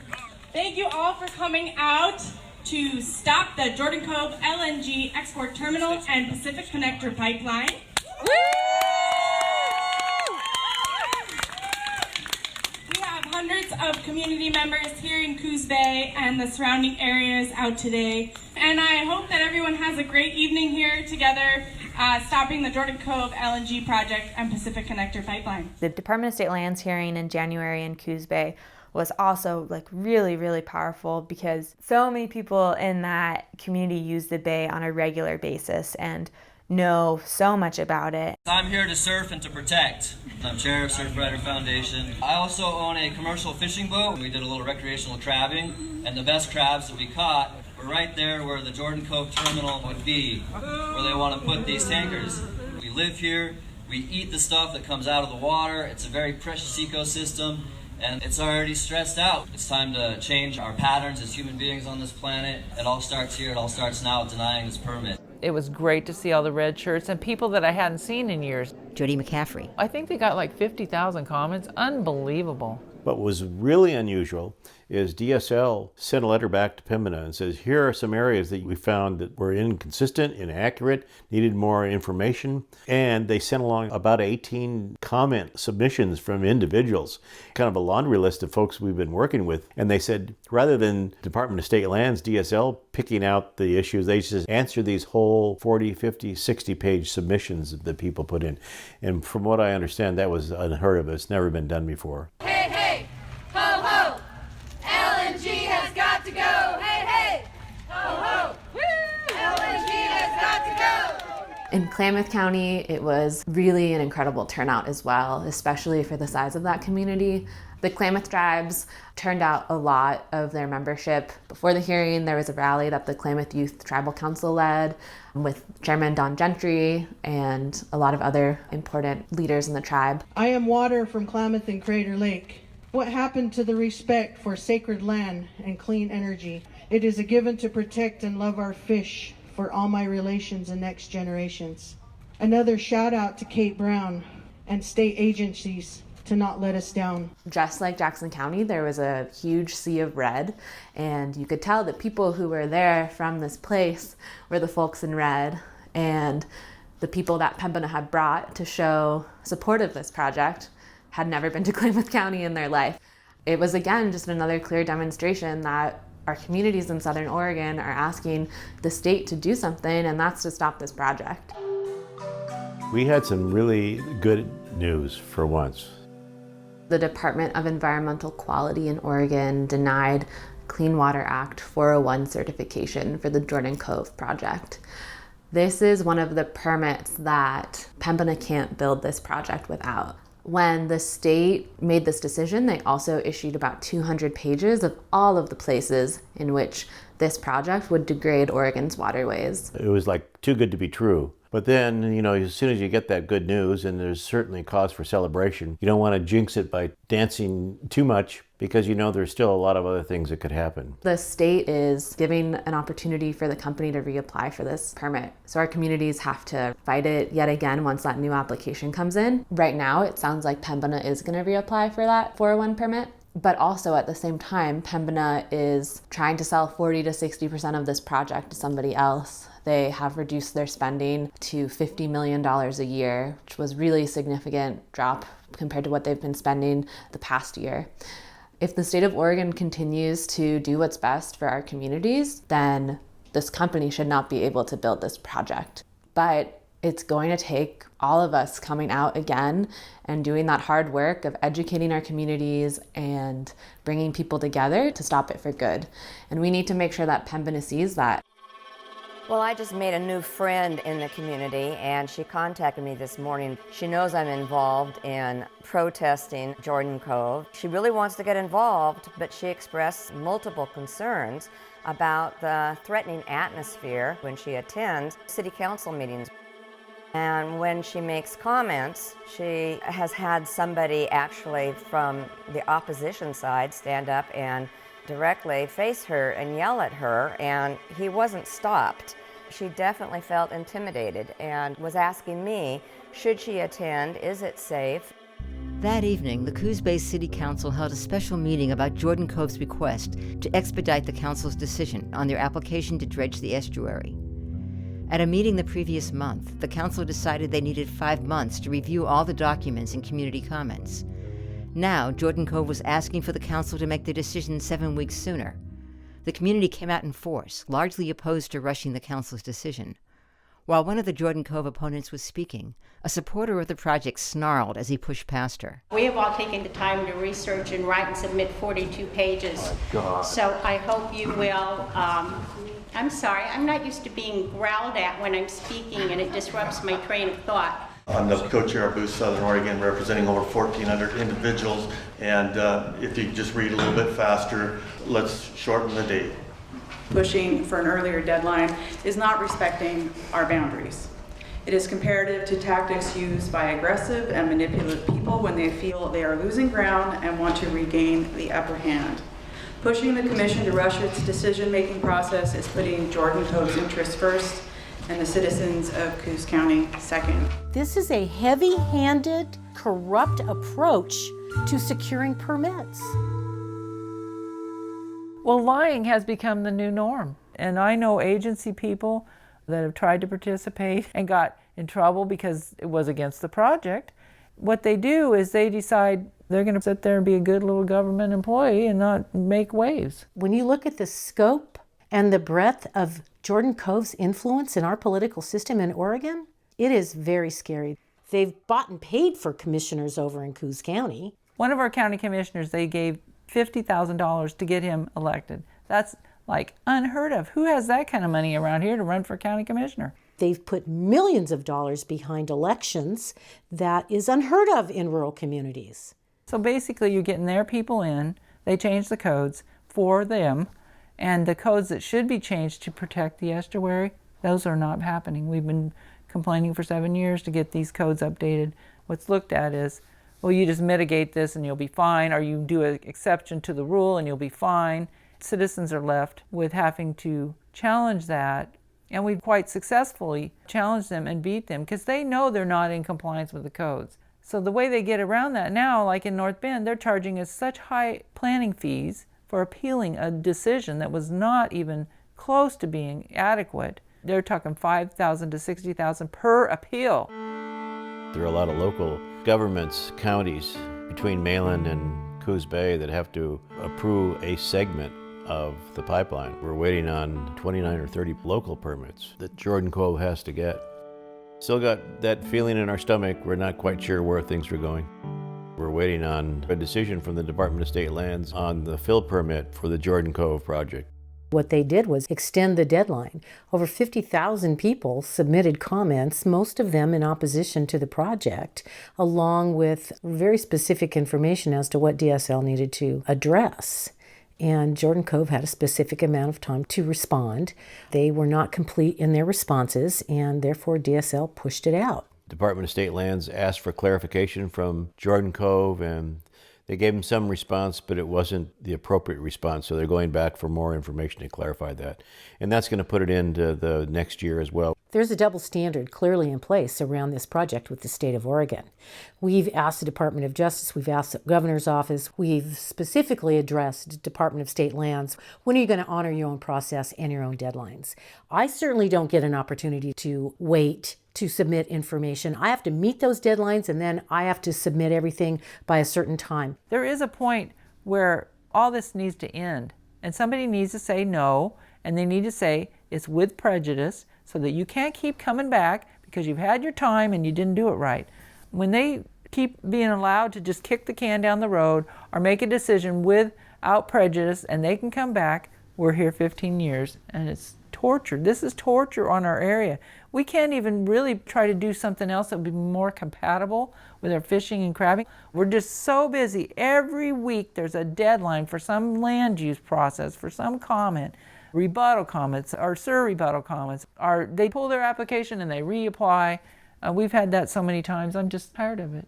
Thank you all for coming out to stop the Jordan Cove LNG export terminal and Pacific Connector pipeline. We have hundreds of community members here in Coos Bay and the surrounding areas out today. And I hope that everyone has a great evening here together, stopping the Jordan Cove LNG project and Pacific Connector pipeline. The Department of State Lands hearing in January in Coos Bay was also like really, really powerful because so many people in that community use the bay on a regular basis and know so much about it. I'm here to surf and to protect. I'm chair of Surfrider Foundation. I also own a commercial fishing boat. We did a little recreational crabbing, and the best crabs that we caught were right there where the Jordan Cove terminal would be, where they want to put these tankers. We live here, we eat the stuff that comes out of the water. It's a very precious ecosystem. And it's already stressed out. It's time to change our patterns as human beings on this planet. It all starts here. It all starts now with denying this permit. It was great to see all the red shirts and people that I hadn't seen in years. Jody McCaffrey. I think they got like 50,000 comments. Unbelievable. What was really unusual is DSL sent a letter back to Pembina and says, here are some areas that we found that were inconsistent, inaccurate, needed more information. And they sent along about 18 comment submissions from individuals, kind of a laundry list of folks we've been working with. And they said, rather than Department of State Lands, DSL, picking out the issues, they just answer these whole 40, 50, 60-page submissions that people put in. And from what I understand, that was unheard of. It's never been done before. Hey, hey, ho, ho, LNG has got to go. Hey, hey, ho, ho, woo, LNG has got to go. In Klamath County, it was really an incredible turnout as well, especially for the size of that community. The Klamath tribes turned out a lot of their membership. Before the hearing, there was a rally that the Klamath Youth Tribal Council led with Chairman Don Gentry and a lot of other important leaders in the tribe. I am water from Klamath and Crater Lake. What happened to the respect for sacred land and clean energy? It is a given to protect and love our fish for all my relations and next generations. Another shout out to Kate Brown and state agencies to not let us down. Just like Jackson County, there was a huge sea of red, and you could tell that people who were there from this place were the folks in red, and the people that Pembina had brought to show support of this project had never been to Klamath County in their life. It was, again, just another clear demonstration that our communities in Southern Oregon are asking the state to do something, and that's to stop this project. We had some really good news for once. The Department of Environmental Quality in Oregon denied Clean Water Act 401 certification for the Jordan Cove project. This is one of the permits that Pembina can't build this project without. When the state made this decision, they also issued about 200 pages of all of the places in which this project would degrade Oregon's waterways. It was like too good to be true. But then, as soon as you get that good news, and there's certainly cause for celebration, you don't want to jinx it by dancing too much because there's still a lot of other things that could happen. The state is giving an opportunity for the company to reapply for this permit. So our communities have to fight it yet again once that new application comes in. Right now, it sounds like Pembina is going to reapply for that 401 permit. But also at the same time, Pembina is trying to sell 40 to 60% of this project to somebody else. They have reduced their spending to $50 million a year, which was really a significant drop compared to what they've been spending the past year. If the state of Oregon continues to do what's best for our communities, then this company should not be able to build this project. But it's going to take all of us coming out again and doing that hard work of educating our communities and bringing people together to stop it for good. And we need to make sure that Pembina sees that. Well, I just made a new friend in the community, and she contacted me this morning. She knows I'm involved in protesting Jordan Cove. She really wants to get involved, but she expressed multiple concerns about the threatening atmosphere when she attends city council meetings. And when she makes comments, she has had somebody actually from the opposition side stand up and directly face her and yell at her, and he wasn't stopped. She definitely felt intimidated and was asking me, should she attend? Is it safe? That evening, the Coos Bay City Council held a special meeting about Jordan Cove's request to expedite the council's decision on their application to dredge the estuary. At a meeting the previous month, the council decided they needed 5 months to review all the documents and community comments. Now, Jordan Cove was asking for the council to make their decision 7 weeks sooner. The community came out in force, largely opposed to rushing the council's decision. While one of the Jordan Cove opponents was speaking, a supporter of the project snarled as he pushed past her. We have all taken the time to research and write and submit 42 pages. Oh, God. So I hope you will. I'm sorry, I'm not used to being growled at when I'm speaking, and it disrupts my train of thought. I'm the co-chair of Boost Southern Oregon, representing over 1,400 individuals. And if you just read a little bit faster, let's shorten the date. Pushing for an earlier deadline is not respecting our boundaries. It is comparative to tactics used by aggressive and manipulative people when they feel they are losing ground and want to regain the upper hand. Pushing the commission to rush its decision-making process is putting Jordan Cove's interests first and the citizens of Coos County second. This is a heavy-handed, corrupt approach to securing permits. Well, lying has become the new norm. And I know agency people that have tried to participate and got in trouble because it was against the project. What they do is they decide they're going to sit there and be a good little government employee and not make waves. When you look at the scope and the breadth of Jordan Cove's influence in our political system in Oregon, it is very scary. They've bought and paid for commissioners over in Coos County. One of our county commissioners, they gave $50,000 to get him elected. That's like unheard of. Who has that kind of money around here to run for county commissioner? They've put millions of dollars behind elections that is unheard of in rural communities. So basically you're getting their people in, they change the codes for them, and the codes that should be changed to protect the estuary, those are not happening. We've been complaining for 7 years to get these codes updated. What's looked at is, well, you just mitigate this and you'll be fine, or you do an exception to the rule and you'll be fine. Citizens are left with having to challenge that, and we've quite successfully challenged them and beat them because they know they're not in compliance with the codes. So the way they get around that now, like in North Bend, they're charging us such high planning fees for appealing a decision that was not even close to being adequate. They're talking $5,000 to $60,000 per appeal. There are a lot of local governments, counties between Mainland and Coos Bay that have to approve a segment of the pipeline. We're waiting on 29 or 30 local permits that Jordan Cove has to get. Still got that feeling in our stomach. We're not quite sure where things are going. We're waiting on a decision from the Department of State Lands on the fill permit for the Jordan Cove project. What they did was extend the deadline. Over 50,000 people submitted comments, most of them in opposition to the project, along with very specific information as to what DSL needed to address. And Jordan Cove had a specific amount of time to respond. They were not complete in their responses, and therefore DSL pushed it out. Department of State Lands asked for clarification from Jordan Cove, and they gave them some response, but it wasn't the appropriate response, so they're going back for more information to clarify that. And that's going to put it into the next year as well. There's a double standard clearly in place around this project with the state of Oregon. We've asked the Department of Justice, we've asked the Governor's Office, we've specifically addressed Department of State Lands, when are you going to honor your own process and your own deadlines? I certainly don't get an opportunity to wait to submit information. I have to meet those deadlines, and then I have to submit everything by a certain time. There is a point where all this needs to end, and somebody needs to say no, and they need to say it's with prejudice, so that you can't keep coming back because you've had your time and you didn't do it right. When they keep being allowed to just kick the can down the road or make a decision without prejudice and they can come back, we're here 15 years and it's torture. This is torture on our area. We can't even really try to do something else that would be more compatible with our fishing and crabbing. We're just so busy. Every week there's a deadline for some land use process, for some comment. Rebuttal comments, or sur-rebuttal comments, or they pull their application and they reapply. We've had that so many times, I'm just tired of it.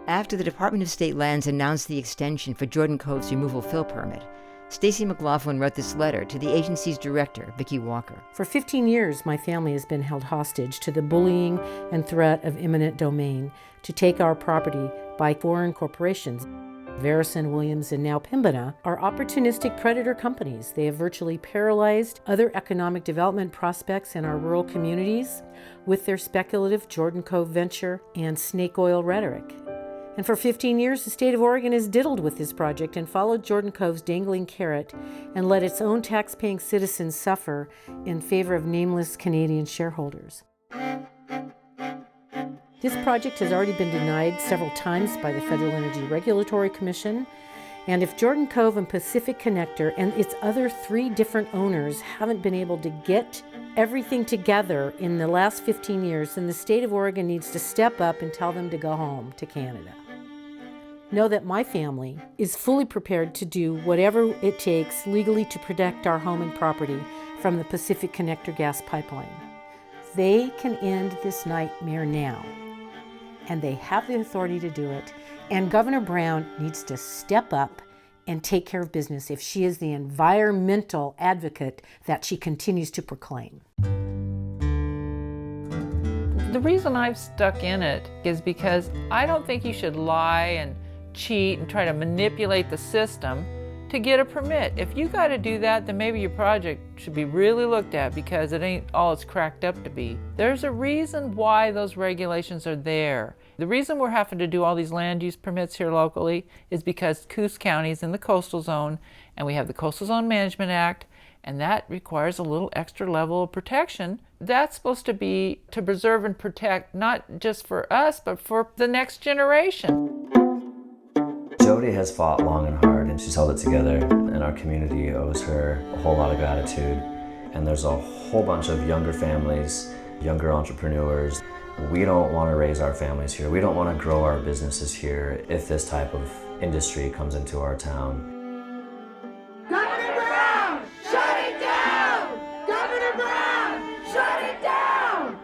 After the Department of State Lands announced the extension for Jordan Cove's removal fill permit, Stacy McLaughlin wrote this letter to the agency's director, Vicki Walker. For 15 years, my family has been held hostage to the bullying and threat of eminent domain to take our property by foreign corporations. Verison, Williams, and now Pembina are opportunistic predator companies. They have virtually paralyzed other economic development prospects in our rural communities with their speculative Jordan Cove venture and snake oil rhetoric. And for 15 years, the state of Oregon has diddled with this project and followed Jordan Cove's dangling carrot and let its own tax-paying citizens suffer in favor of nameless Canadian shareholders. This project has already been denied several times by the Federal Energy Regulatory Commission, and if Jordan Cove and Pacific Connector and its other 3 different owners haven't been able to get everything together in the last 15 years, then the state of Oregon needs to step up and tell them to go home to Canada. Know that my family is fully prepared to do whatever it takes legally to protect our home and property from the Pacific Connector gas pipeline. They can end this nightmare now, and they have the authority to do it, and Governor Brown needs to step up and take care of business if she is the environmental advocate that she continues to proclaim. The reason I've stuck in it is because I don't think you should lie and cheat and try to manipulate the system to get a permit. If you got to do that, then maybe your project should be really looked at because it ain't all it's cracked up to be. There's a reason why those regulations are there. The reason we're having to do all these land use permits here locally is because Coos County is in the coastal zone and we have the Coastal Zone Management Act, and that requires a little extra level of protection. That's supposed to be to preserve and protect not just for us, but for the next generation. Jody has fought long and hard, and she's held it together, and our community owes her a whole lot of gratitude. And there's a whole bunch of younger families, younger entrepreneurs. We don't want to raise our families here. We don't want to grow our businesses here if this type of industry comes into our town. Governor Brown, shut it down! Governor Brown, shut it down!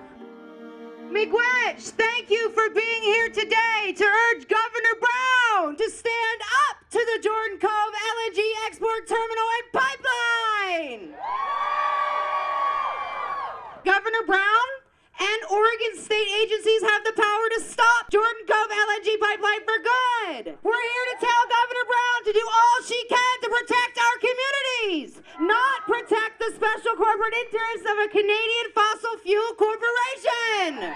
Miigwech, thank you for being here today to urge Governor Brown to stand up to the Jordan Cove LNG export terminal and pipeline! Governor Brown and Oregon state agencies have the power to stop Jordan Cove LNG pipeline for good. We're here to tell Governor Brown to do all she can to protect our communities, not protect the special corporate interests of a Canadian fossil fuel corporation.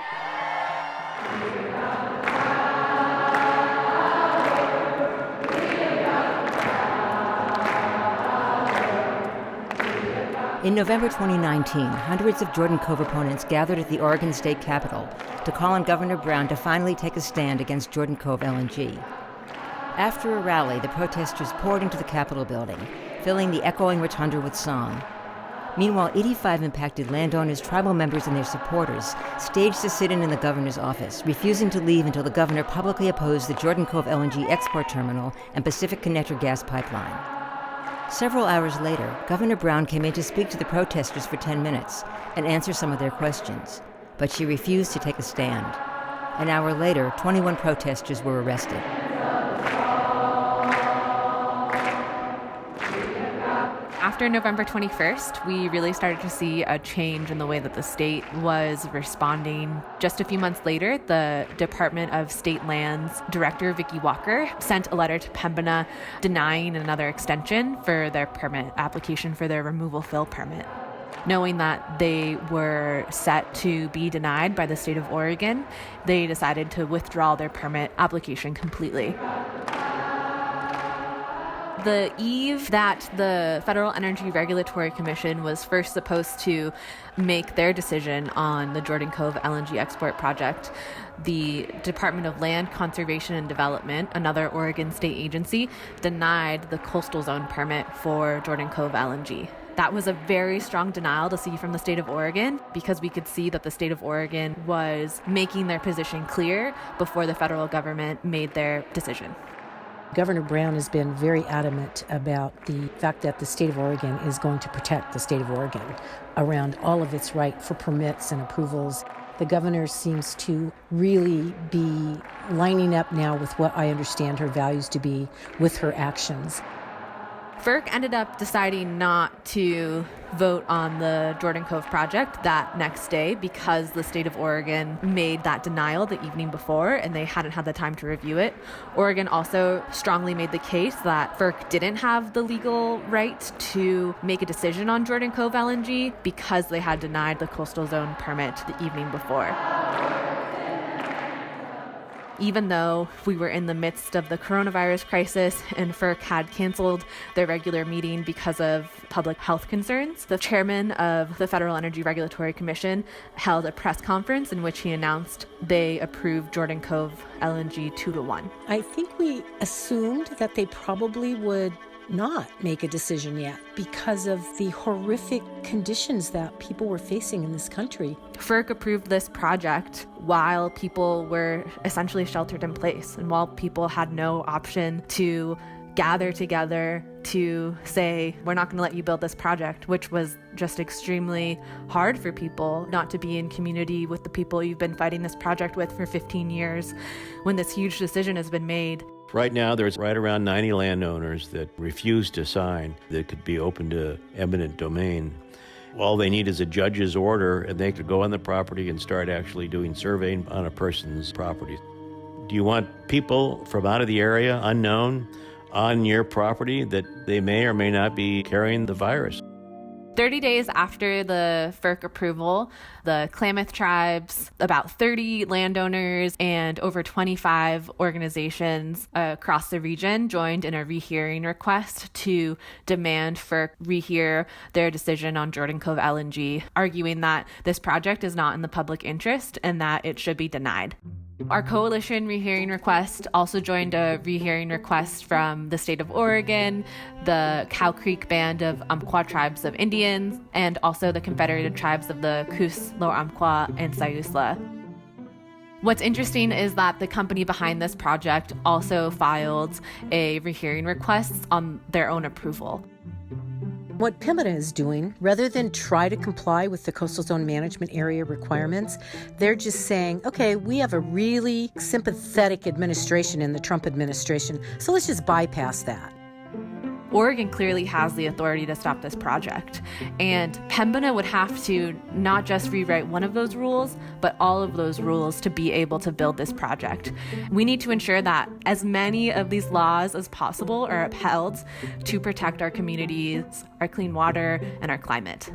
In November 2019, hundreds of Jordan Cove opponents gathered at the Oregon State Capitol to call on Governor Brown to finally take a stand against Jordan Cove LNG. After a rally, the protesters poured into the Capitol building, filling the echoing rotunda with song. Meanwhile, 85 impacted landowners, tribal members, and their supporters staged a sit-in in the governor's office, refusing to leave until the governor publicly opposed the Jordan Cove LNG export terminal and Pacific Connector gas pipeline. Several hours later, Governor Brown came in to speak to the protesters for 10 minutes and answer some of their questions, but she refused to take a stand. An hour later, 21 protesters were arrested. After November 21st, we really started to see a change in the way that the state was responding. Just a few months later, the Department of State Lands Director, Vicki Walker, sent a letter to Pembina denying another extension for their permit application for their removal fill permit. Knowing that they were set to be denied by the state of Oregon, they decided to withdraw their permit application completely. The eve that the Federal Energy Regulatory Commission was first supposed to make their decision on the Jordan Cove LNG export project, the Department of Land Conservation and Development, another Oregon state agency, denied the coastal zone permit for Jordan Cove LNG. That was a very strong denial to see from the state of Oregon, because we could see that the state of Oregon was making their position clear before the federal government made their decision. Governor Brown has been very adamant about the fact that the state of Oregon is going to protect the state of Oregon around all of its right for permits and approvals. The governor seems to really be lining up now with what I understand her values to be with her actions. FERC ended up deciding not to vote on the Jordan Cove project that next day because the state of Oregon made that denial the evening before and they hadn't had the time to review it. Oregon also strongly made the case that FERC didn't have the legal right to make a decision on Jordan Cove LNG because they had denied the coastal zone permit the evening before. Even though we were in the midst of the coronavirus crisis and FERC had canceled their regular meeting because of public health concerns, the chairman of the Federal Energy Regulatory Commission held a press conference in which he announced they approved Jordan Cove LNG 2-1. I think we assumed that they probably would not make a decision yet because of the horrific conditions that people were facing in this country. FERC approved this project while people were essentially sheltered in place and while people had no option to gather together to say, we're not going to let you build this project, which was just extremely hard for people not to be in community with the people you've been fighting this project with for 15 years when this huge decision has been made. Right now, there's right around 90 landowners that refuse to sign that could be open to eminent domain. All they need is a judge's order, and they could go on the property and start actually doing surveying on a person's property. Do you want people from out of the area, unknown, on your property that they may or may not be carrying the virus? 30 days after the FERC approval, the Klamath tribes, about 30 landowners, and over 25 organizations across the region joined in a rehearing request to demand FERC rehear their decision on Jordan Cove LNG, arguing that this project is not in the public interest and that it should be denied. Our coalition rehearing request also joined a rehearing request from the state of Oregon, the Cow Creek Band of Umpqua tribes of Indians, and also the Confederated tribes of the Coos, Lower Umpqua, and Siuslaw. What's interesting is that the company behind this project also filed a rehearing request on their own approval. What Pembina is doing, rather than try to comply with the coastal zone management area requirements, they're just saying, okay, we have a really sympathetic administration in the Trump administration, so let's just bypass that. Oregon clearly has the authority to stop this project, and Pembina would have to not just rewrite one of those rules, but all of those rules to be able to build this project. We need to ensure that as many of these laws as possible are upheld to protect our communities, our clean water, and our climate.